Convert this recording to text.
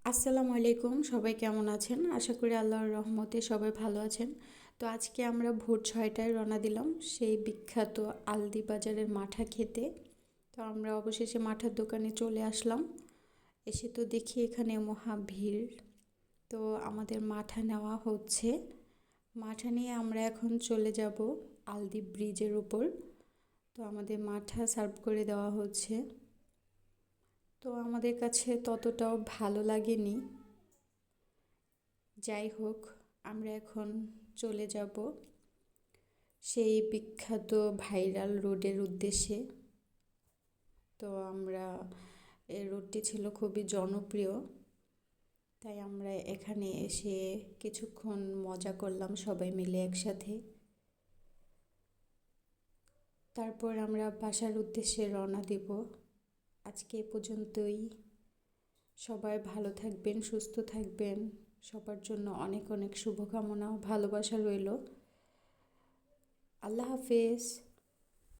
আসসালামু আলাইকুম, সবাই কেমন আছেন? আশা করি আল্লাহর রহমতে সবাই ভালো আছেন। তো আজকে আমরা ভোর 6টায় রওনা দিলাম সেই বিখ্যাত আলদি বাজারের মাঠা খেতে। তো আমরা অবশেষে মাঠার দোকানে চলে আসলাম। এসে তো দেখি এখানে মহা ভিড়। তো আমাদের মাঠা নেওয়া হচ্ছে। মাঠা নিয়ে আমরা এখন চলে যাব আলদি ব্রিজের উপর। তো আমাদের মাঠা সার্ভ করে দেওয়া হচ্ছে। তো আমাদের কাছে ততটাও ভালো লাগেনি। যাই হোক, আমরা এখন চলে যাব সেই বিখ্যাত ভাইরাল রোডের উদ্দেশ্যে। তো আমরা এই রোডটি ছিল খুবই জনপ্রিয়, তাই আমরা এখানে এসে কিছুক্ষণ মজা করলাম সবাই মিলে একসাথে। তারপর আমরা বাসার উদ্দেশ্যে রওনা দিব। আজকে এ পর্যন্তই। সবাই ভালো থাকবেন, সুস্থ থাকবেন। সবার জন্য অনেক অনেক শুভকামনা ও ভালোবাসা রইল। আল্লাহ হাফেজ।